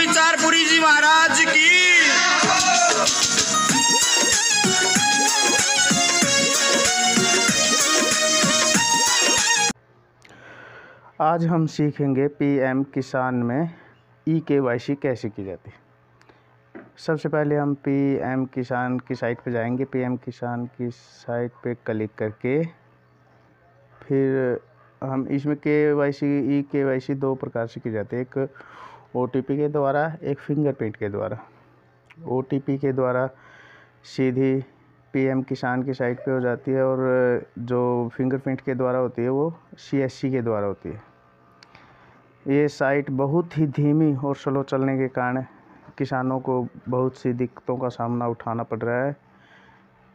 विचारपुरी जी महाराज की। आज हम सीखेंगे पीएम किसान में ई-केवाईसी कैसे की जाती है। सबसे पहले हम पीएम किसान की साइट पर जाएंगे। पीएम किसान की साइट पे क्लिक करके फिर हम इसमें ई-केवाईसी दो प्रकार से की जाती है, एक ओटीपी के द्वारा, एक फिंगरप्रिंट के द्वारा। ओटीपी के द्वारा सीधी पीएम किसान की साइट पे हो जाती है और जो फिंगरप्रिंट के द्वारा होती है वो सीएससी के द्वारा होती है। ये साइट बहुत ही धीमी और स्लो चलने के कारण किसानों को बहुत सी दिक्कतों का सामना उठाना पड़ रहा है,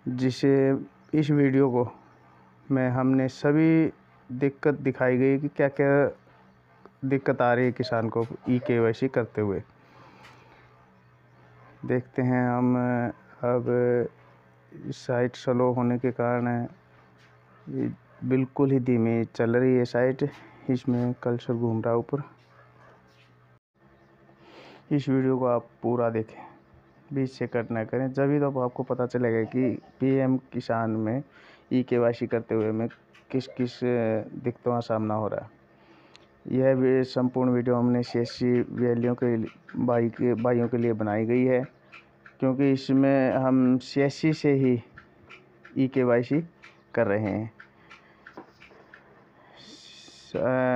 जिसे इस वीडियो को में हमने सभी दिक्कत दिखाई गई कि क्या क्या दिक्कत आ रही है किसान को ई-केवाईसी करते हुए। देखते हैं हम। अब साइट स्लो होने के कारण ये बिल्कुल ही धीमी चल रही है साइट। इसमें कर्सर घूम रहा है ऊपर। इस वीडियो को आप पूरा देखें, बीच से कट ना करें, जभी तो आपको पता चलेगा कि पीएम किसान में ई-केवाईसी करते हुए में किस किस दिक्कतों का सामना हो रहा है। यह भी संपूर्ण वीडियो हमने सीएससी वैलियों के भाइयों के लिए बनाई गई है, क्योंकि इसमें हम सीएससी से ही ई-केवाईसी कर रहे हैं।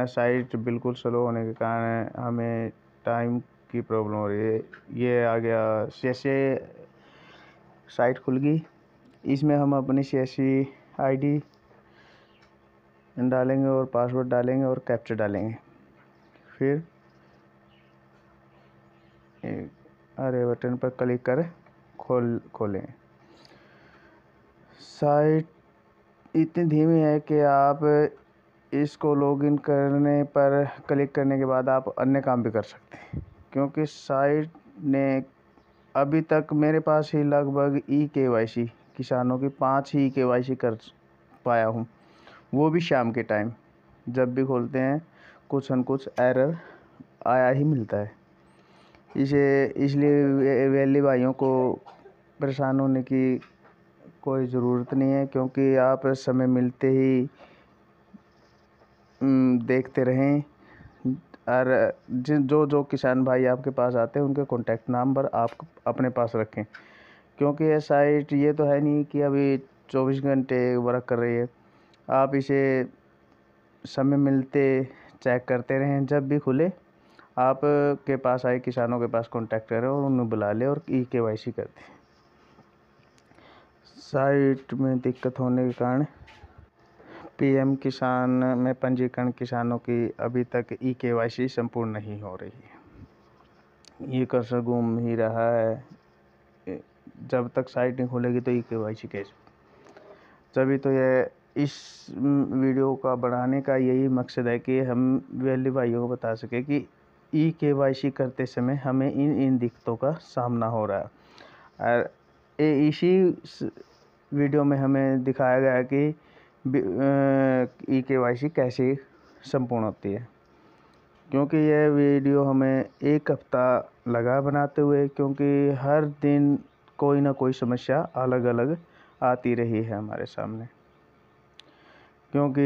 साइट बिल्कुल स्लो होने के कारण हमें टाइम की प्रॉब्लम हो रही है। ये आ गया सीएससी साइट खुल गई। इसमें हम अपनी सीएससी आईडी डालेंगे और पासवर्ड डालेंगे और कैप्चा डालेंगे। फिर अरे बटन पर क्लिक कर खोलें। साइट इतनी धीमी है कि आप इसको लॉगिन करने पर क्लिक करने के बाद आप अन्य काम भी कर सकते हैं, क्योंकि साइट ने अभी तक मेरे पास ही लगभग ई-केवाईसी किसानों की 5 ही ई-केवाईसी कर पाया हूँ, वो भी शाम के टाइम। जब भी खोलते हैं कुछ न कुछ एरर आया ही मिलता है। इसलिए वैली भाइयों को परेशान होने की कोई ज़रूरत नहीं है, क्योंकि आप समय मिलते ही देखते रहें। और जो किसान भाई आपके पास आते हैं उनके कॉन्टैक्ट नंबर आप अपने पास रखें, क्योंकि ये साइट ये तो है नहीं कि अभी 24 घंटे वर्क कर रही है। आप इसे समय मिलते चेक करते रहें। जब भी खुले आप के पास आए किसानों के पास कॉन्टैक्ट करें और उन्हें बुला लें और ई-केवाईसी कर दें। साइट में दिक्कत होने के कारण पीएम किसान में पंजीकरण किसानों की अभी तक ई-केवाईसी संपूर्ण नहीं हो रही है। ये कर्सर घूम ही रहा है। जब तक साइट नहीं खुलेगी तो ई-केवाईसी कैसे? तभी तो ये इस वीडियो का बढ़ाने का यही मकसद है कि हम वैली भाइयों को बता सके कि ई-केवाईसी करते समय हमें इन दिक्कतों का सामना हो रहा है। और इसी वीडियो में हमें दिखाया गया है कि ई-केवाईसी कैसे संपूर्ण होती है, क्योंकि यह वीडियो हमें एक हफ्ता लगा बनाते हुए, क्योंकि हर दिन कोई ना कोई समस्या अलग अलग आती रही है हमारे सामने। क्योंकि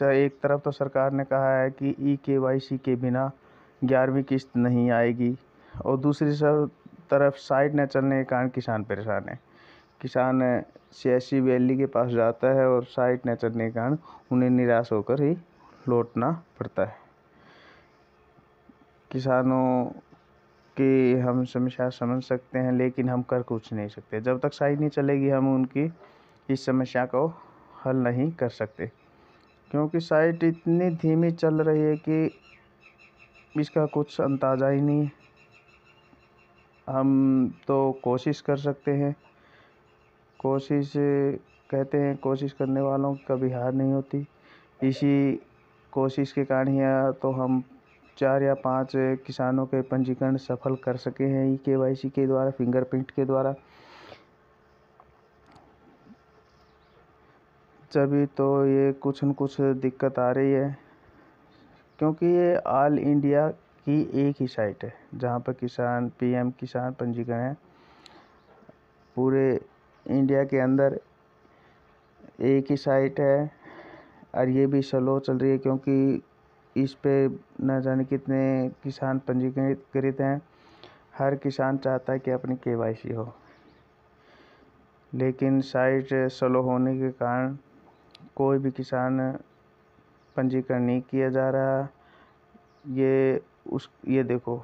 एक तरफ तो सरकार ने कहा है कि ई-केवाईसी के बिना 11वीं किस्त नहीं आएगी, और दूसरी तरफ साइट न चलने के कारण किसान परेशान है। किसान सीएससी वैली के पास जाता है और साइट न चलने के कारण उन्हें निराश होकर ही लौटना पड़ता है। किसानों की हम समस्या समझ सकते हैं, लेकिन हम कर कुछ नहीं सकते। जब तक साइट नहीं चलेगी हम उनकी इस समस्या को हल नहीं कर सकते, क्योंकि साइट इतनी धीमी चल रही है कि इसका कुछ अंदाज़ा ही नहीं है। हम तो कोशिश कर सकते हैं। कोशिश कहते हैं, कोशिश करने वालों की कभी हार नहीं होती। इसी कोशिश के कारण ही तो हम 4 या 5 किसानों के पंजीकरण सफल कर सके हैं ई-केवाईसी के द्वारा, फिंगरप्रिंट के द्वारा। तभी तो ये कुछ न कुछ दिक्कत आ रही है, क्योंकि ये ऑल इंडिया की एक ही साइट है जहाँ पर किसान पीएम किसान पंजीकरण है। पूरे इंडिया के अंदर एक ही साइट है और ये भी स्लो चल रही है क्योंकि इस पे न जाने कितने किसान पंजीकृत हैं। हर किसान चाहता है कि अपनी केवाईसी हो, लेकिन साइट स्लो होने के कारण कोई भी किसान पंजीकरण नहीं किया जा रहा। ये देखो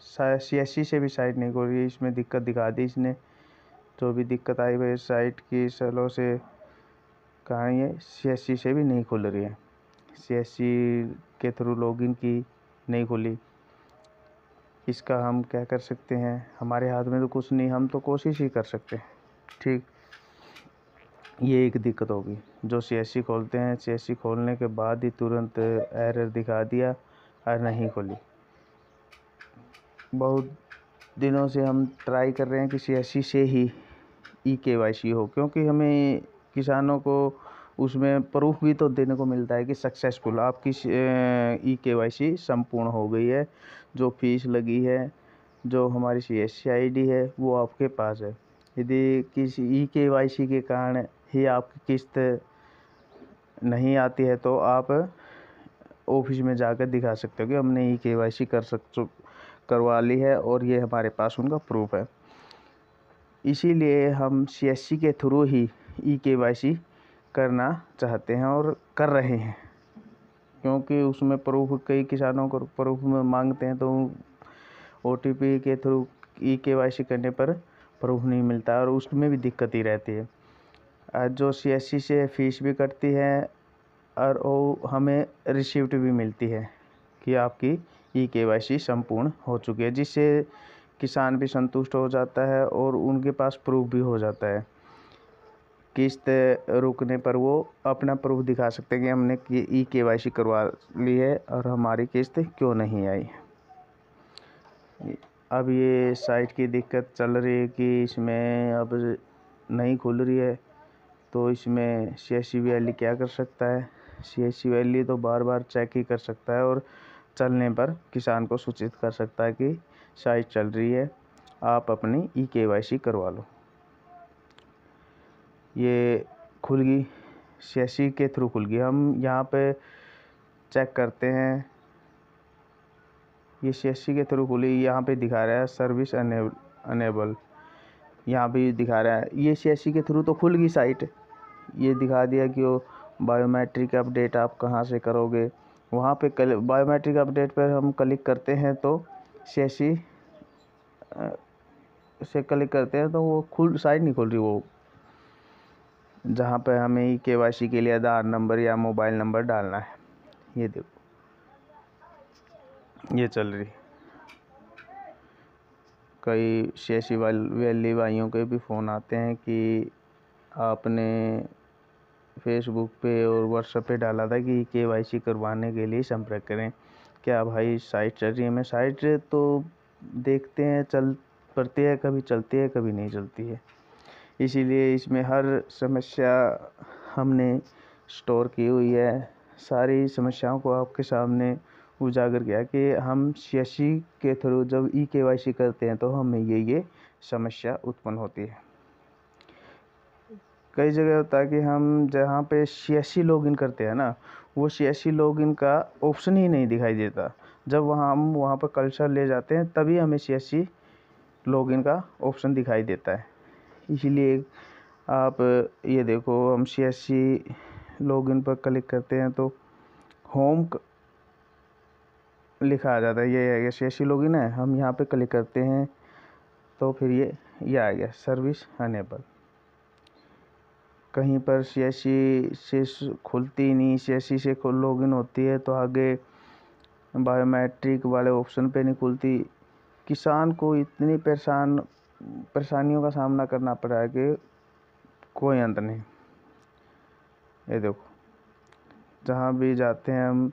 CSC से भी साइट नहीं खुल रही। इसमें दिक्कत दिखा दी इसने, जो भी दिक्कत आई वह साइट की स्लो से कारण ये CSC से भी नहीं खुल रही है। CSC के थ्रू लॉगिन की नहीं खुली। इसका हम क्या कर सकते हैं? हमारे हाथ में तो कुछ नहीं, हम तो कोशिश ही कर सकते हैं। ठीक, ये एक दिक्कत होगी। जो CSC खोलते हैं, CSC खोलने के बाद ही तुरंत एरर दिखा दिया और नहीं खुली। बहुत दिनों से हम ट्राई कर रहे हैं कि CSC से ही eKYC हो, क्योंकि हमें किसानों को उसमें प्रूफ भी तो देने को मिलता है कि सक्सेसफुल आपकी eKYC संपूर्ण हो गई है। जो फीस लगी है, जो हमारी CSC ID है, वो आपके पास है। यदि किसी eKYC के कारण ही आपकी किस्त नहीं आती है तो आप ऑफिस में जाकर दिखा सकते हो कि हमने eKYC करवा ली है और ये हमारे पास उनका प्रूफ है। इसीलिए हम CSC के थ्रू ही eKYC करना चाहते हैं और कर रहे हैं, क्योंकि उसमें प्रूफ कई किसानों को प्रूफ में मांगते हैं तो OTP के थ्रू eKYC करने पर प्रूफ नहीं मिलता और उसमें भी दिक्कत ही रहती है। जो CSC से फीस भी कटती है और वो हमें रिसिप्ट भी मिलती है कि आपकी eKYC संपूर्ण हो चुकी है, जिससे किसान भी संतुष्ट हो जाता है और उनके पास प्रूफ भी हो जाता है। किस्त रुकने पर वो अपना प्रूफ दिखा सकते हैं कि हमने eKYC करवा ली है और हमारी किस्त क्यों नहीं आई। अब ये साइट की दिक्कत चल रही है कि इसमें अब नहीं खुल रही है, तो इसमें CSC वैली क्या कर सकता है? CSC वैली तो बार बार चेक ही कर सकता है और चलने पर किसान को सूचित कर सकता है कि साइट चल रही है, आप अपनी eKYC करवा लो। ये खुल गई, CSC के थ्रू खुल गई। हम यहाँ पे चेक करते हैं, ये CSC के थ्रू खुली। यहाँ पे दिखा रहा है सर्विस अनेबल, यहाँ भी दिखा रहा है। ये CSC के थ्रू तो खुल गई साइट। ये दिखा दिया कि वो बायोमेट्रिक अपडेट आप कहाँ से करोगे। वहाँ पे बायोमेट्रिक अपडेट पर हम क्लिक करते हैं तो CSC से क्लिक करते हैं तो वो साइट नहीं खुल रही। वो जहाँ पे हमें eKYC के लिए आधार नंबर या मोबाइल नंबर डालना है, ये देखो ये चल रही। कई CSC वैली भाइयों के भी फ़ोन आते हैं कि आपने फेसबुक पे और व्हाट्सएप पे डाला था कि eKYC करवाने के लिए संपर्क करें। क्या भाई साइट चल रही है? मैं साइट तो देखते हैं चल पड़ती है, कभी चलती है कभी नहीं चलती है। इसीलिए इसमें हर समस्या हमने स्टोर की हुई है। सारी समस्याओं को आपके सामने उजागर किया कि हम CSC के थ्रू जब eKYC करते हैं तो हमें ये समस्या उत्पन्न होती है। कई जगह होता है कि हम जहाँ पे CSC लॉगिन करते हैं ना, वो CSC लॉगिन का ऑप्शन ही नहीं दिखाई देता। जब हम वहाँ पर कर्सर ले जाते हैं तभी हमें CSC लॉगिन का ऑप्शन दिखाई देता है। इसीलिए आप ये देखो, हम CSC लॉगिन पर क्लिक करते हैं तो होम लिखा आ जाता है। ये CSC लॉगिन है, हम यहाँ पे क्लिक करते हैं तो फिर ये आ गया सर्विस अनेबल। कहीं पर CSC से खुलती नहीं, CSC से लॉगिन होती है तो आगे बायोमेट्रिक वाले ऑप्शन पे नहीं खुलती। किसान को इतनी परेशानियों का सामना करना पड़ा है कि कोई अंत नहीं। ये देखो, जहाँ भी जाते हैं हम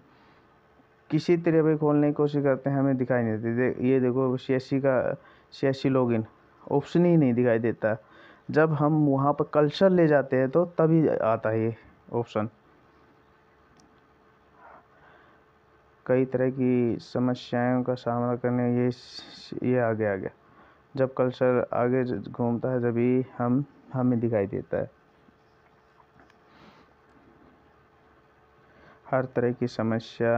किसी तरह भी खोलने की कोशिश करते हैं, हमें दिखाई नहीं देती। ये देखो CSC लॉगिन ऑप्शन ही नहीं दिखाई देता। जब हम वहाँ पर कर्सर ले जाते हैं तो तभी आता है ये ऑप्शन। कई तरह की समस्याओं का सामना करने ये आगे आ गया। जब कल्चर आगे घूमता है जभी हमें दिखाई देता है। हर तरह की समस्या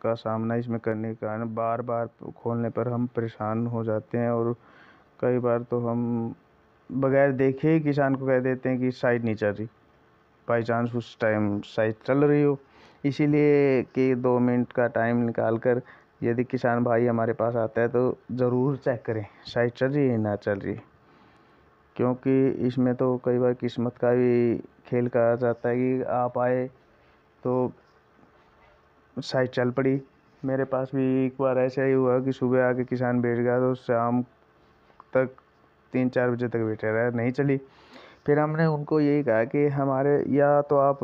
का सामना इसमें करने के कारण बार बार खोलने पर हम परेशान हो जाते हैं, और कई बार तो हम बगैर देखे ही किसान को कह देते हैं कि साइट नहीं चल रही, बाई चांस उस टाइम साइट चल रही हो। इसीलिए कि 2 मिनट का टाइम निकाल कर यदि किसान भाई हमारे पास आता है तो ज़रूर चेक करें साइट चल रही है ना चल रही है, क्योंकि इसमें तो कई बार किस्मत का भी खेल कहा जाता है कि आप आए तो साइट चल पड़ी। मेरे पास भी एक बार ऐसा ही हुआ कि सुबह आके किसान बैठ गया तो शाम तक 3-4 बजे तक बैठे रहा, नहीं चली। फिर हमने उनको यही कहा कि हमारे या तो आप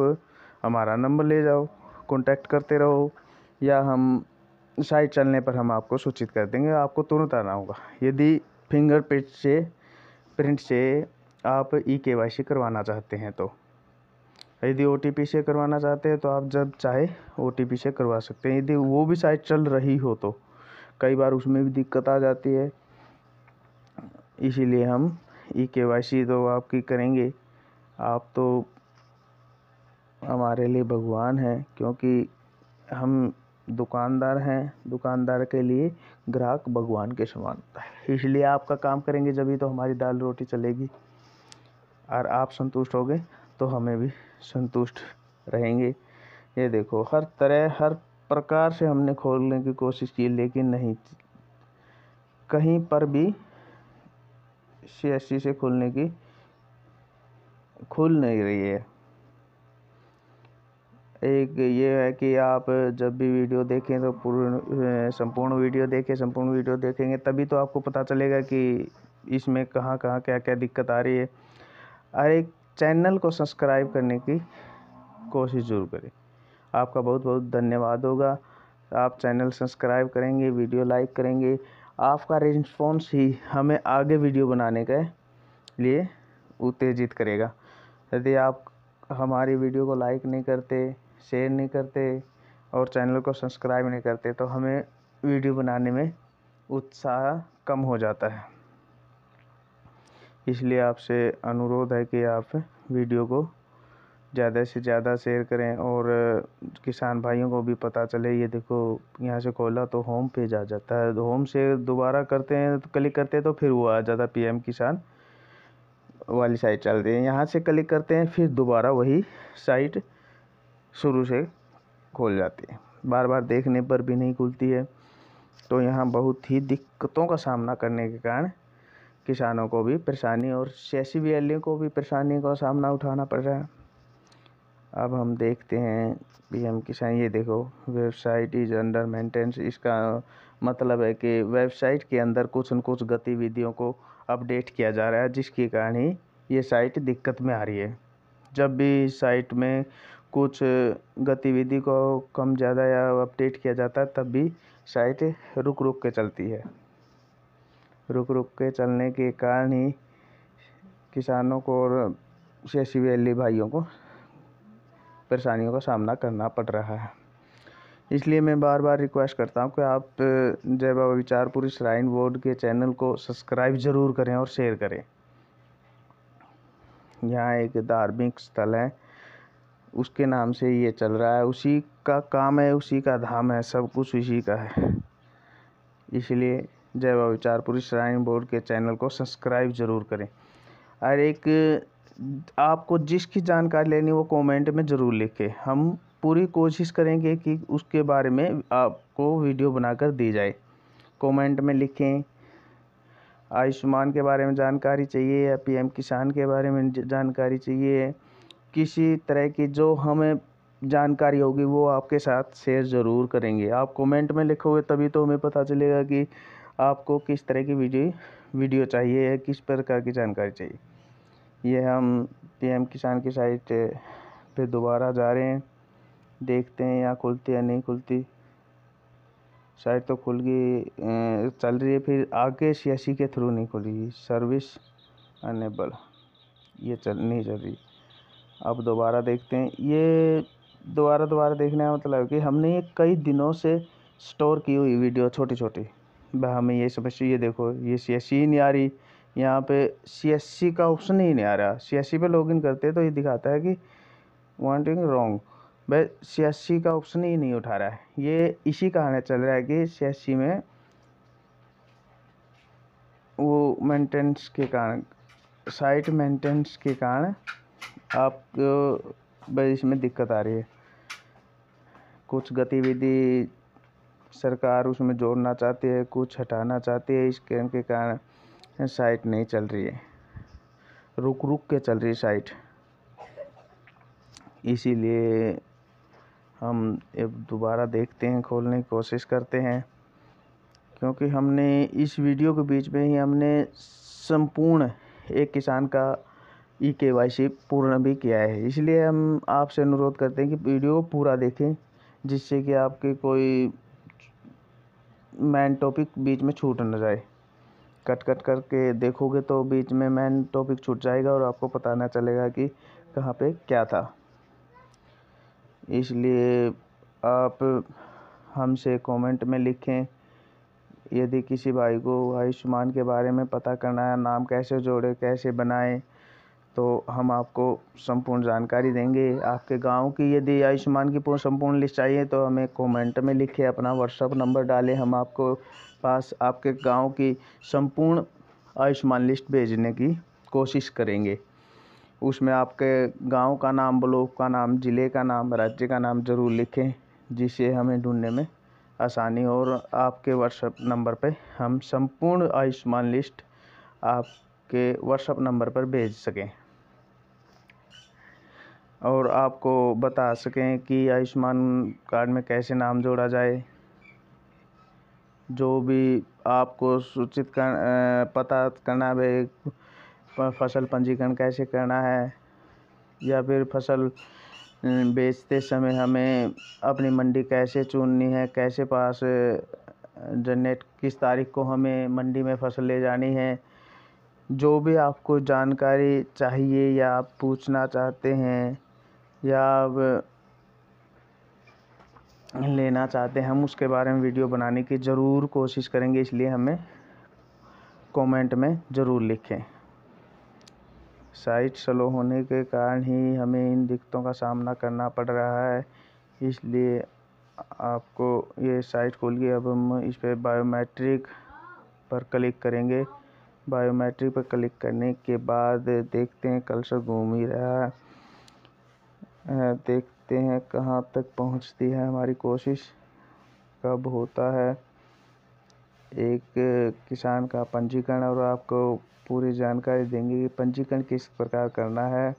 हमारा नंबर ले जाओ, कांटेक्ट करते रहो, या हम साइट चलने पर हम आपको सूचित कर देंगे, आपको तुरंत आना होगा। यदि प्रिंट से आप EKYC करवाना चाहते हैं तो, यदि OTP से करवाना चाहते हैं तो आप जब चाहे OTP से करवा सकते हैं। यदि वो भी साइट चल रही हो तो कई बार उसमें भी दिक्कत आ जाती है। इसीलिए हम EKYC तो आपकी करेंगे। आप तो हमारे लिए भगवान हैं, क्योंकि हम दुकानदार हैं। दुकानदार के लिए ग्राहक भगवान के समान होता है। इसलिए आपका काम करेंगे जभी तो हमारी दाल रोटी चलेगी, और आप संतुष्ट होंगे तो हमें भी संतुष्ट रहेंगे। ये देखो, हर प्रकार से हमने खोलने की कोशिश की, लेकिन नहीं, कहीं पर भी CSC से खुल नहीं रही है। एक ये है कि आप जब भी वीडियो देखें तो संपूर्ण वीडियो देखेंगे तभी तो आपको पता चलेगा कि इसमें कहाँ क्या दिक्कत आ रही है। और एक चैनल को सब्सक्राइब करने की कोशिश ज़रूर करें। आपका बहुत बहुत धन्यवाद होगा। आप चैनल सब्सक्राइब करेंगे, वीडियो लाइक करेंगे, आपका रिस्पॉन्स ही हमें आगे वीडियो बनाने के लिए उत्तेजित करेगा। यदि आप हमारी वीडियो को लाइक नहीं करते, शेयर नहीं करते और चैनल को सब्सक्राइब नहीं करते तो हमें वीडियो बनाने में उत्साह कम हो जाता है। इसलिए आपसे अनुरोध है कि आप वीडियो को ज़्यादा से ज़्यादा शेयर करें, और किसान भाइयों को भी पता चले। ये देखो, यहाँ से खोला तो होम पेज आ जाता है, होम से दोबारा करते हैं तो क्लिक करते हैं तो फिर वो आ जाता है PM किसान वाली साइट चल रही है। यहाँ से क्लिक करते हैं फिर दोबारा वही साइट शुरू से खोल जाती है। बार बार देखने पर भी नहीं खुलती है। तो यहाँ बहुत ही दिक्कतों का सामना करने के कारण किसानों को भी परेशानी और CSC वालों को भी परेशानी का सामना उठाना पड़ रहा है। अब हम देखते हैं PM किसान। ये देखो, वेबसाइट इज अंडर मेंटेनेंस। इसका मतलब है कि वेबसाइट के अंदर कुछ न कुछ गतिविधियों को अपडेट किया जा रहा है, जिसके कारण ही ये साइट दिक्कत में आ रही है। जब भी साइट में कुछ गतिविधि को कम ज़्यादा या अपडेट किया जाता है तब भी साइट रुक के चलती है। रुक के चलने के कारण ही किसानों को और CSC वाले भाइयों को परेशानियों का सामना करना पड़ रहा है। इसलिए मैं बार बार रिक्वेस्ट करता हूं कि आप जय बाबा विचारपुरी श्राइन बोर्ड के चैनल को सब्सक्राइब ज़रूर करें और शेयर करें। यहाँ एक धार्मिक स्थल है, उसके नाम से ये चल रहा है, उसी का काम है, उसी का धाम है, सब कुछ उसी का है। इसलिए जय बाबा विचारपुरी श्राइन बोर्ड के चैनल को सब्सक्राइब ज़रूर करें। और एक आपको जिसकी जानकारी लेनी वो कमेंट में ज़रूर लिखें। हम पूरी कोशिश करेंगे कि उसके बारे में आपको वीडियो बनाकर दी जाए। कमेंट में लिखें, आयुष्मान के बारे में जानकारी चाहिए या PM किसान के बारे में जानकारी चाहिए, किसी तरह की जो हमें जानकारी होगी वो आपके साथ शेयर ज़रूर करेंगे। आप कमेंट में लिखोगे तभी तो हमें पता चलेगा कि आपको किस तरह की वीडियो चाहिए या किस प्रकार की जानकारी चाहिए। ये हम PM किसान की साइट पे दोबारा जा रहे हैं, देखते हैं यहाँ खुलती है नहीं खुलती। साइट तो खुल गई, चल रही है, फिर आगे CSC के थ्रू नहीं खुली, सर्विस अनेबल, ये नहीं चल रही। अब दोबारा देखते हैं। ये दोबारा देखने का मतलब है कि हमने ये कई दिनों से स्टोर की हुई वीडियो छोटी छोटी, वह हमें ये समस्या, ये देखो ये CSC ही नहीं आ रही, यहाँ पे CSC का ऑप्शन ही नहीं आ रहा। CSC पे लॉगिन करते तो ये दिखाता है कि वांटिंग रॉन्ग, भाई CSC का ऑप्शन ही नहीं उठा रहा है। ये इसी कारण चल रहा है कि CSC में वो मेंटेनेंस के कारण, साइट मेंटेनेंस के कारण आपको भाई इसमें दिक्कत आ रही है। कुछ गतिविधि सरकार उसमें जोड़ना चाहती है, कुछ हटाना चाहती है, इसके कारण साइट नहीं चल रही है, रुक रुक के चल रही है साइट। इसीलिए हम अब दोबारा देखते हैं, खोलने की कोशिश करते हैं, क्योंकि हमने इस वीडियो के बीच में ही हमने संपूर्ण एक किसान का KYC पूर्ण भी किया है। इसलिए हम आपसे अनुरोध करते हैं कि वीडियो को पूरा देखें, जिससे कि आपके कोई मेन टॉपिक बीच में छूट न जाए। कट करके देखोगे तो बीच में मेन टॉपिक छूट जाएगा और आपको पता न चलेगा कि कहाँ पे क्या था। इसलिए आप हमसे कमेंट में लिखें, यदि किसी भाई को आयुष्मान के बारे में पता करना है, नाम कैसे जोड़े, कैसे बनाएं, तो हम आपको संपूर्ण जानकारी देंगे। आपके गांव की यदि आयुष्मान की संपूर्ण लिस्ट चाहिए तो हमें कमेंट में लिखें, अपना व्हाट्सएप नंबर डालें, हम आपको पास आपके गांव की संपूर्ण आयुष्मान लिस्ट भेजने की कोशिश करेंगे। उसमें आपके गांव का नाम, ब्लॉक का नाम, ज़िले का नाम, राज्य का नाम ज़रूर लिखें, जिससे हमें ढूंढने में आसानी, और आपके व्हाट्सएप नंबर पे हम संपूर्ण आयुष्मान लिस्ट आपके व्हाट्सएप नंबर पर भेज सकें और आपको बता सकें कि आयुष्मान कार्ड में कैसे नाम जोड़ा जाए। जो भी आपको सूचित पता करना है, फसल पंजीकरण कैसे करना है, या फिर फसल बेचते समय हमें अपनी मंडी कैसे चुननी है, कैसे पास जनरेट किस तारीख को हमें मंडी में फसल ले जानी है। जो भी आपको जानकारी चाहिए या आप पूछना चाहते हैं या आप लेना चाहते हैं, हम उसके बारे में वीडियो बनाने की ज़रूर कोशिश करेंगे। इसलिए हमें कमेंट में ज़रूर लिखें। साइट स्लो होने के कारण ही हमें इन दिक्कतों का सामना करना पड़ रहा है। इसलिए आपको ये साइट खोल के अब हम इस पर बायोमेट्रिक पर क्लिक करेंगे। बायोमेट्रिक पर क्लिक करने के बाद देखते हैं, कर्सर घूम ही रहा है, देखते हैं कहाँ तक पहुँचती है हमारी कोशिश, कब होता है एक किसान का पंजीकरण, और आपको पूरी जानकारी देंगे कि पंजीकरण किस प्रकार करना है।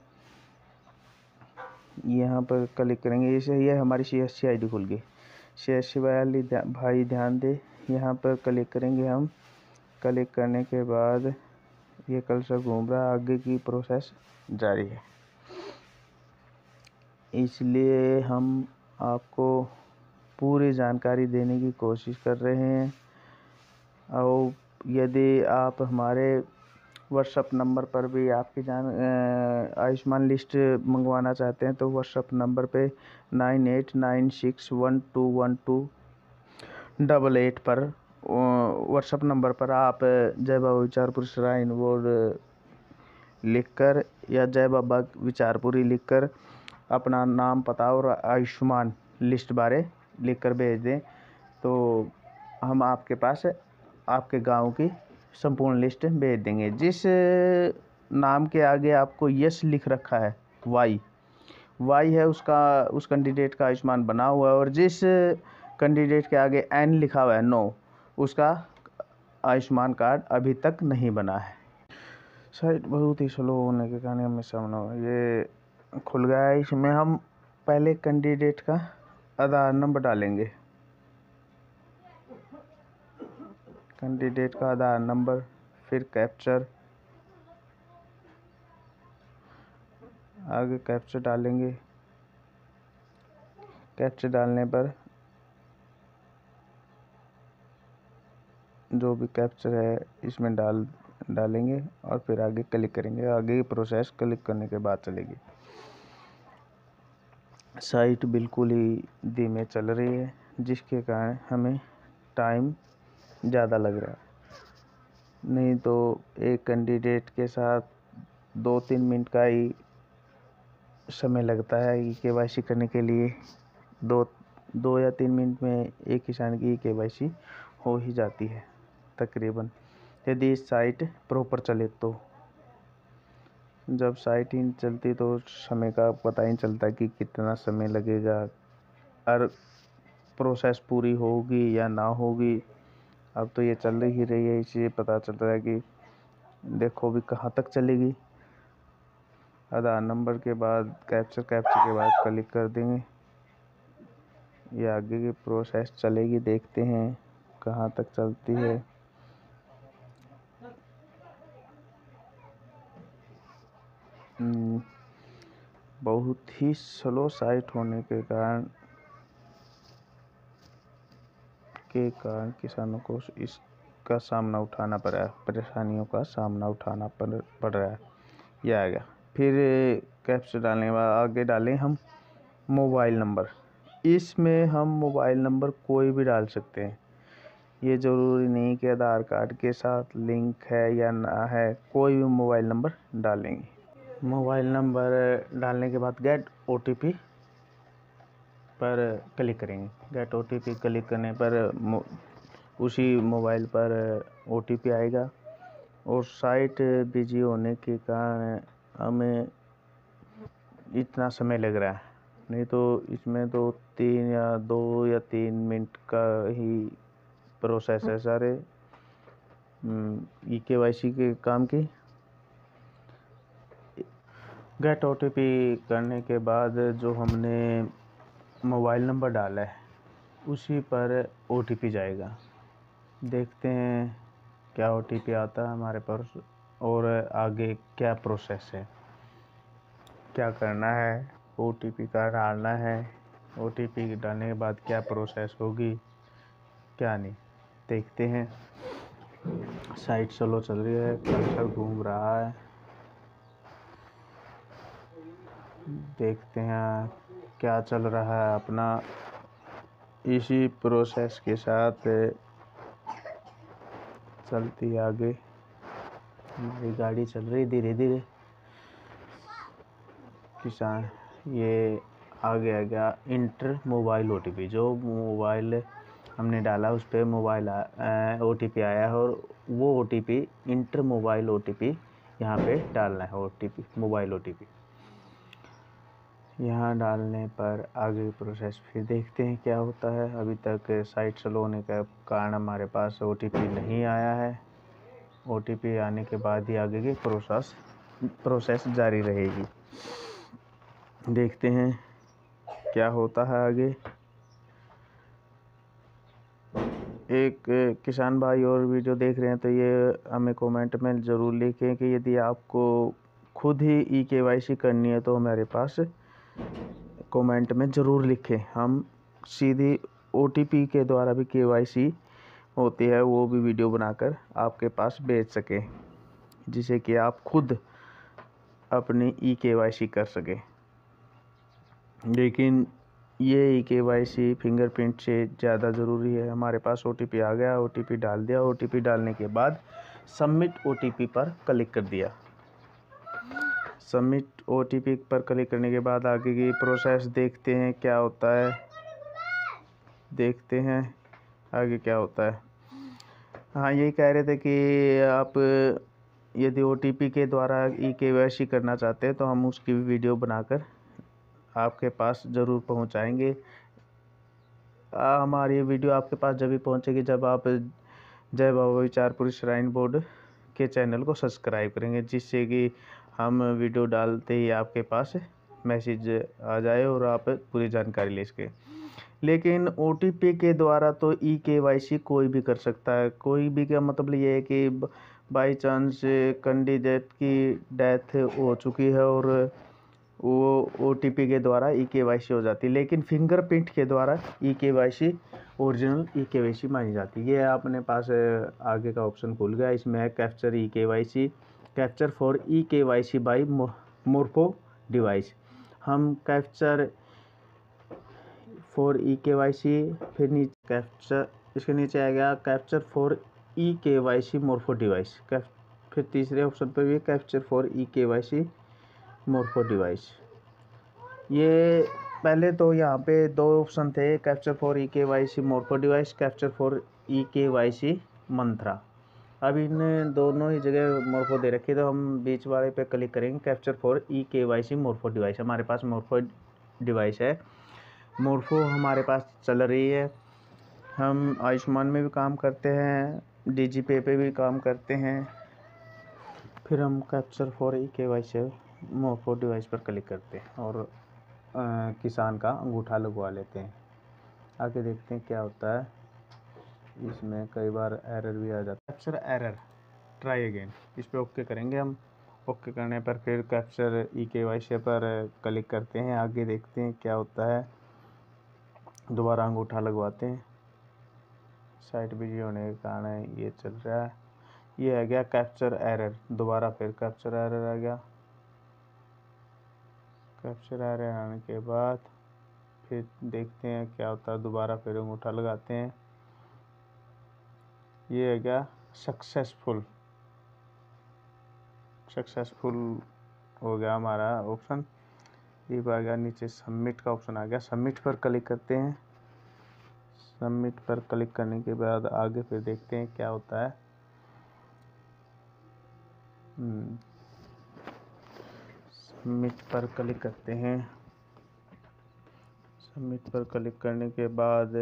यहाँ पर क्लिक करेंगे, इसे ये हमारी CSC ID खुल गई। CSC वाली भाई ध्यान दे, यहाँ पर क्लिक करेंगे हम। क्लिक करने के बाद ये कर्सर घूम रहा है, आगे की प्रोसेस जारी है। इसलिए हम आपको पूरी जानकारी देने की कोशिश कर रहे हैं। और यदि आप हमारे व्हाट्सएप नंबर पर भी आपकी आयुष्मान लिस्ट मंगवाना चाहते हैं तो व्हाट्सएप नंबर पे 9896121288 पर व्हाट्सएप नंबर पर आप जय बाबा विचारपुर श्राइन बोर्ड लिखकर या जय बाबा विचारपुरी लिखकर अपना नाम, पता और आयुष्मान लिस्ट बारे लिखकर भेज दें, तो हम आपके पास आपके गांव की संपूर्ण लिस्ट भेज देंगे। जिस नाम के आगे आपको यस लिख रखा है, वाई है, उस कैंडिडेट का आयुष्मान बना हुआ है, और जिस कैंडिडेट के आगे एन लिखा हुआ है, नो, उसका आयुष्मान कार्ड अभी तक नहीं बना है। साइट बहुत ही स्लो होने के कारण हमें सामना हुआ। ये खुल गया है। इसमें हम पहले कैंडिडेट का आधार नंबर डालेंगे, कैंडिडेट का आधार नंबर, फिर कैप्चर, आगे कैप्चर डालेंगे। कैप्चर डालने पर जो भी कैप्चर है इसमें डालेंगे और फिर आगे क्लिक करेंगे। आगे की प्रोसेस क्लिक करने के बाद चलेगी। साइट बिल्कुल ही धीमे चल रही है, जिसके कारण हमें टाइम ज़्यादा लग रहा है। नहीं तो एक कैंडिडेट के साथ 2-3 मिनट का ही समय लगता है KYC करने के लिए। 2 या 3 मिनट में एक किसान की KYC हो ही जाती है तकरीबन, यदि साइट प्रॉपर चले तो। जब साइट ही नहीं चलती तो समय का पता ही नहीं चलता कि कितना समय लगेगा और प्रोसेस पूरी होगी या ना होगी। अब तो ये चल ही रही है, इसलिए पता चल रहा है कि देखो भी कहाँ तक चलेगी। आधार नंबर के बाद कैप्चर के बाद क्लिक कर देंगे, ये आगे की प्रोसेस चलेगी। देखते हैं कहाँ तक चलती है। बहुत ही स्लो साइट होने के कारण किसानों को इसका सामना उठाना पड़ रहा है, परेशानियों का सामना उठाना पड़ रहा है। यह आ गया। फिर कैप्चर डालने के बाद आगे डालें हम मोबाइल नंबर। इसमें हम मोबाइल नंबर कोई भी डाल सकते हैं, ये ज़रूरी नहीं कि आधार कार्ड के साथ लिंक है या ना है, कोई भी मोबाइल नंबर डालेंगे। मोबाइल नंबर डालने के बाद गेट OTP पर क्लिक करेंगे। गेट OTP क्लिक करने पर उसी मोबाइल पर OTP आएगा और साइट बिजी होने के कारण हमें इतना समय लग रहा है। नहीं तो इसमें तो 2 या 3 मिनट का ही प्रोसेस है सारे KYC के काम की। गेट OTP करने के बाद जो हमने मोबाइल नंबर डाला है उसी पर OTP जाएगा। देखते हैं क्या OTP आता है हमारे पास और आगे क्या प्रोसेस है, क्या करना है। OTP का डालना है, OTP डालने के बाद क्या प्रोसेस होगी क्या नहीं, देखते हैं। साइट स्लो चल रही है, कर्सर घूम रहा है, देखते हैं क्या चल रहा है। अपना इसी प्रोसेस के साथ चलती आगे, ये गाड़ी चल रही धीरे धीरे। किसान ये आगे आ गया इंटर मोबाइल OTP। जो मोबाइल हमने डाला उस पर मोबाइल OTP आया है और वो OTP इंटर मोबाइल OTP यहाँ पे डालना है। मोबाइल OTP यहाँ डालने पर आगे प्रोसेस फिर देखते हैं क्या होता है। अभी तक साइट स्लो होने के कारण हमारे पास OTP नहीं आया है। OTP आने के बाद ही आगे की प्रोसेस जारी रहेगी। देखते हैं क्या होता है आगे। एक किसान भाई और वीडियो देख रहे हैं तो ये हमें कमेंट में ज़रूर लिखें कि यदि आपको खुद ही KYC करनी है तो हमारे पास कमेंट में ज़रूर लिखें। हम सीधी OTP के द्वारा भी KYC होती है वो भी वीडियो बनाकर आपके पास भेज सकें, जिससे कि आप खुद अपनी KYC कर सकें। लेकिन ये KYC फिंगरप्रिंट से ज़्यादा ज़रूरी है। हमारे पास OTP आ गया, OTP डाल दिया। OTP डालने के बाद सबमिट OTP पर क्लिक कर दिया। सबमिट OTP पर क्लिक करने के बाद आगे की प्रोसेस देखते हैं क्या होता है। देखते हैं आगे क्या होता है। हाँ, यही कह रहे थे कि आप यदि OTP के द्वारा KYC करना चाहते हैं तो हम उसकी भी वीडियो बनाकर आपके पास ज़रूर पहुंचाएंगे। हमारी वीडियो आपके पास जब भी पहुंचेगी जब आप जय बाबा विचारपुरी श्राइन बोर्ड के चैनल को सब्सक्राइब करेंगे, जिससे कि हम वीडियो डालते ही आपके पास मैसेज आ जाए और आप पूरी जानकारी ले सकें। लेकिन OTP के द्वारा तो KYC कोई भी कर सकता है। कोई भी का मतलब ये है कि बाई चांस कैंडिडेट की डेथ हो चुकी है और वो OTP के द्वारा KYC हो जाती है, लेकिन फिंगरप्रिंट के द्वारा KYC ओरिजिनल KYC मानी जाती है। ये अपने पास आगे का ऑप्शन खुल गया, इसमें है capture KYC, capture for KYC by मोर्फो device. हम कैप्चर फॉर eKYC, फिर नीचे कैप्चर, इसके नीचे आ गया capture for eKYC Morpho device. फिर तीसरे ऑप्शन पर भी capture for eKYC Morpho device. ये पहले तो यहाँ पे दो ऑप्शन थे, capture for eKYC Morpho device, capture for eKYC मंत्रा। अब इन दोनों ही जगह मोरफो दे रखी है, तो हम बीच वाले पे क्लिक करेंगे capture for eKYC Morpho device. हमारे पास मोरफो डिवाइस है, मोरफो हमारे पास चल रही है। हम आयुष्मान में भी काम करते हैं, DigiPay पे भी काम करते हैं। फिर हम capture for eKYC Morpho device पर क्लिक करते हैं और किसान का अंगूठा लगवा लेते हैं। आगे देखते हैं क्या होता है। इसमें कई बार एरर भी आ जाता है, कैप्चर एरर, ट्राई अगेन, इस पर ओके करेंगे हम। ओके करने पर फिर कैप्चर eKYC पर क्लिक करते हैं। आगे देखते हैं क्या होता है। दोबारा अंगूठा लगवाते हैं। साइट बिजी होने के कारण ये चल रहा है। ये आ गया कैप्चर एरर, दोबारा फिर कैप्चर एरर आ गया। कैप्चर एरर आने के बाद फिर देखते हैं क्या होता है। दोबारा फिर अंगूठा लगाते हैं। ये आ गया सक्सेसफुल हो गया हमारा ऑप्शन। ये आ गया नीचे सबमिट का ऑप्शन आ गया, सबमिट पर क्लिक करते हैं। सबमिट पर क्लिक करने के बाद आगे फिर देखते हैं क्या होता है। सबमिट पर क्लिक करते हैं। सबमिट पर क्लिक करने के बाद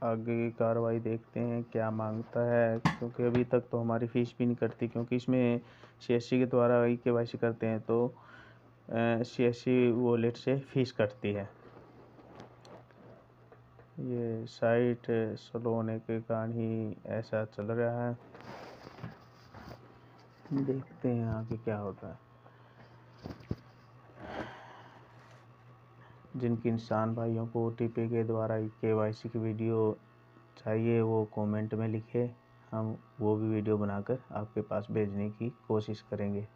आगे की कार्रवाई देखते हैं क्या मांगता है, क्योंकि अभी तक तो हमारी फ़ीस भी नहीं कटती, क्योंकि इसमें CSC के द्वारा eKYC करते हैं तो CSC वॉलेट से फ़ीस कटती है। ये साइट स्लो होने के कारण ही ऐसा चल रहा है। देखते हैं आगे क्या होता है। जिन किसान भाइयों को OTP के द्वारा eKYC की वीडियो चाहिए वो कमेंट में लिखे, हम वो भी वीडियो बनाकर आपके पास भेजने की कोशिश करेंगे।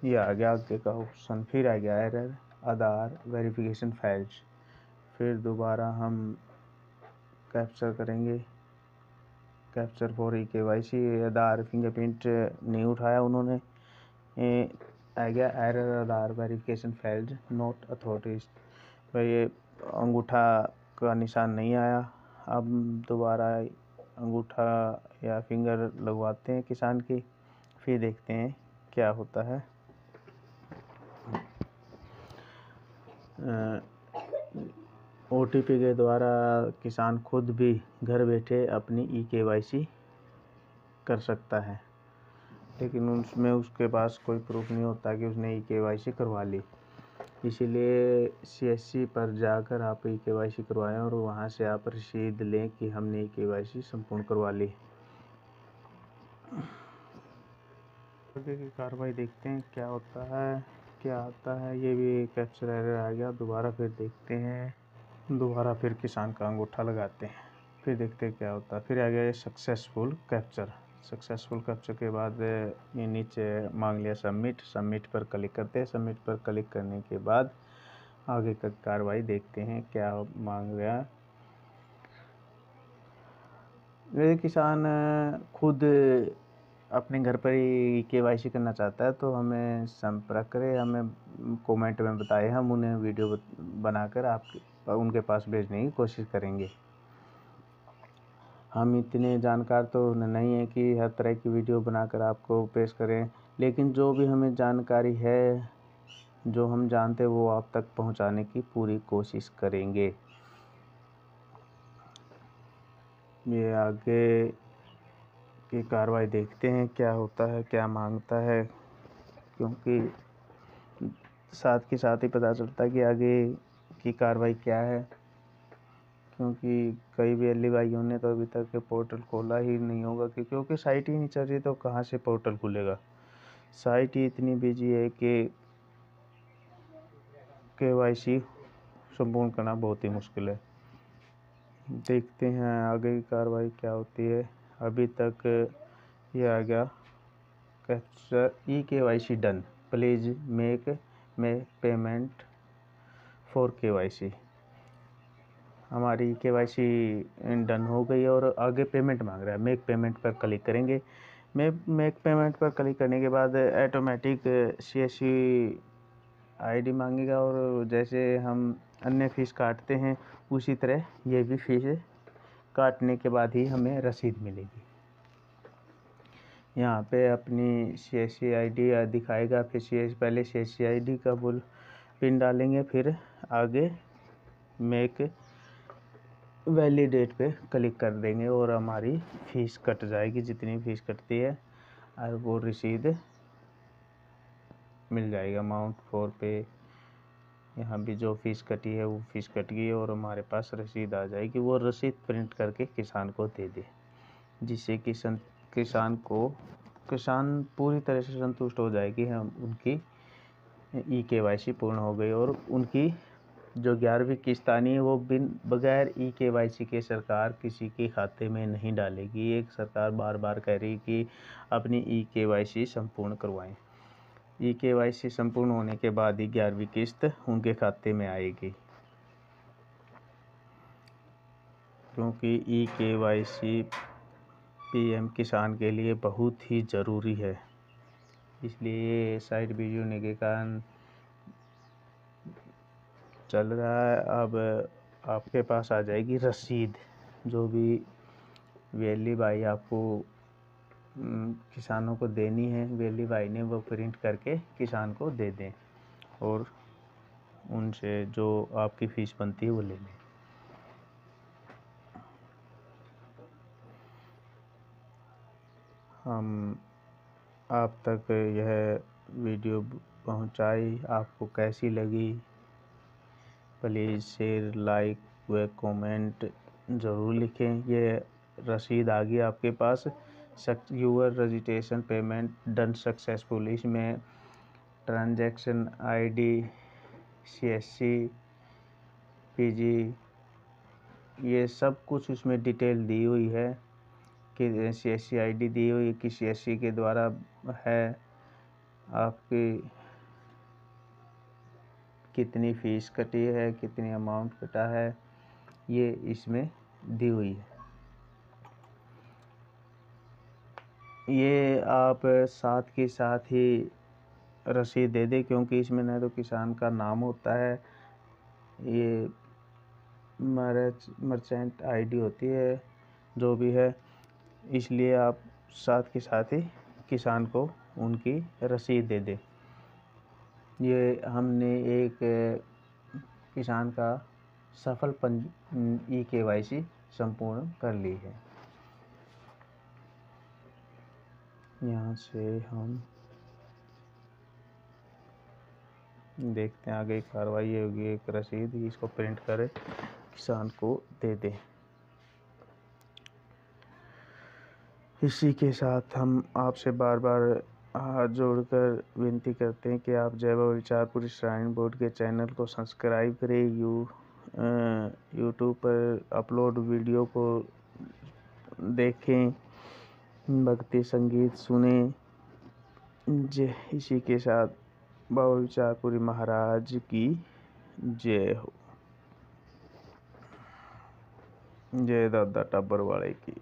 ये आ गया आगे का ऑप्शन। फिर आ गया एरर आधार वेरिफिकेशन फाइल्स। फिर दोबारा हम कैप्चर करेंगे, capture for eKYC। Aadhaar fingerprint नहीं उठाया उन्होंने। आ गया error Aadhaar verification files not authorised, भाई ये अंगूठा का निशान नहीं आया। अब दोबारा अंगूठा या फिंगर लगवाते हैं किसान की, फिर देखते हैं क्या होता है। OTP के द्वारा किसान खुद भी घर बैठे अपनी eKYC कर सकता है, लेकिन उसमें उसके पास कोई प्रूफ नहीं होता कि उसने eKYC करवा ली। इसीलिए CSC पर जाकर आप eKYC करवाएं और वहां से आप रसीद लें कि हमने eKYC संपूर्ण करवा ली। आगे की कार्रवाई देखते हैं क्या होता है, क्या आता है। ये भी कैप्चर एरर आ गया। दोबारा फिर देखते हैं, दोबारा फिर किसान का अंगूठा लगाते हैं, फिर देखते हैं क्या होता है। फिर आ गया ये सक्सेसफुल कैप्चर के बाद ये नीचे मांग लिया सबमिट पर क्लिक करते हैं। सबमिट पर क्लिक करने के बाद आगे का कार्रवाई देखते हैं क्या मांग रहा है। यदि किसान खुद अपने घर पर ही eKYC करना चाहता है तो हमें संपर्क करें, हमें कमेंट में बताएं, हम उन्हें वीडियो बनाकर उनके पास भेजने की कोशिश करेंगे। हम इतने जानकार तो नहीं है कि हर तरह की वीडियो बनाकर आपको पेश करें, लेकिन जो भी हमें जानकारी है, जो हम जानते हैं वो आप तक पहुंचाने की पूरी कोशिश करेंगे। ये आगे की कार्रवाई देखते हैं क्या होता है, क्या मांगता है, क्योंकि साथ के साथ ही पता चलता है कि आगे की कार्रवाई क्या है। क्योंकि कई वेली भाइयों ने तो अभी तक पोर्टल खोला ही नहीं होगा, क्योंकि साइट ही नहीं चल रही तो कहाँ से पोर्टल खुलेगा। साइट ही इतनी बिजी है कि KYC संपूर्ण करना बहुत ही मुश्किल है। देखते हैं आगे की कार्रवाई क्या होती है। अभी तक ये आ गया capture eKYC done, please make make payment for KYC। हमारी KYC डन हो गई और आगे पेमेंट मांग रहा है। मेक पेमेंट पर क्लिक करेंगे। मेक पेमेंट पर क्लिक करने के बाद ऑटोमेटिक CSC ID मांगेगा और जैसे हम अन्य फ़ीस काटते हैं उसी तरह ये भी फ़ीस काटने के बाद ही हमें रसीद मिलेगी। यहाँ पे अपनी CSC ID दिखाएगा। फिर पहले CSC ID का पिन डालेंगे, फिर आगे मेक वैलिडेट पे क्लिक कर देंगे और हमारी फ़ीस कट जाएगी। जितनी फ़ीस कटती है और वो रसीद मिल जाएगा। अमाउंट फॉर पे, यहाँ भी जो फ़ीस कटी है वो फ़ीस कट गई और हमारे पास रसीद आ जाएगी। वो रसीद प्रिंट करके किसान को दे दे, जिससे किसान पूरी तरह से संतुष्ट हो जाएगी। हम उनकी KYC पूर्ण हो गई और उनकी जो 11वीं किस्त आनी है वो बगैर KYC के सरकार किसी के खाते में नहीं डालेगी। एक सरकार बार बार कह रही कि अपनी KYC संपूर्ण करवाएं। KYC संपूर्ण होने के बाद ही 11वीं किस्त उनके खाते में आएगी, क्योंकि KYC PM किसान के लिए बहुत ही ज़रूरी है। इसलिए ये साइड वीडियो होने के कारण चल रहा है। अब आपके पास आ जाएगी रसीद। जो भी वेली भाई आपको किसानों को देनी है, वेली भाई ने वो प्रिंट करके किसान को दे दें और उनसे जो आपकी फ़ीस बनती है वो ले लें। हम आप तक यह वीडियो पहुंचाई, आपको कैसी लगी प्लीज़ शेयर, लाइक व कमेंट ज़रूर लिखें। ये रसीद आ गई आपके पास। Your registration payment done successful. इसमें ट्रांजैक्शन ID, CSC, PG, ये सब कुछ इसमें डिटेल दी हुई है कि CSC ID दी हुई है कि CSC के द्वारा है, आपकी कितनी फ़ीस कटी है, कितनी अमाउंट कटा है, ये इसमें दी हुई है। ये आप साथ के साथ ही रसीद दे दें, क्योंकि इसमें न तो किसान का नाम होता है, ये मर्चेंट ID होती है जो भी है। इसलिए आप साथ के साथ ही किसान को उनकी रसीद दे दें। ये हमने एक किसान का सफल KYC संपूर्ण कर ली है। यहाँ से हम देखते हैं आगे कार्रवाई होगी। एक रसीद, इसको प्रिंट करें, किसान को दे दें। इसी के साथ हम आपसे बार बार हाथ जोड़कर विनती करते हैं कि आप जय बाबा विचारपुरी श्राइन बोर्ड के चैनल को सब्सक्राइब करें। यूट्यूब पर अपलोड वीडियो को देखें, भक्ति संगीत सुने। जय। इसी के साथ बाबा विचारपुरी महाराज की जय हो। जय दादा टब्बर वाले की।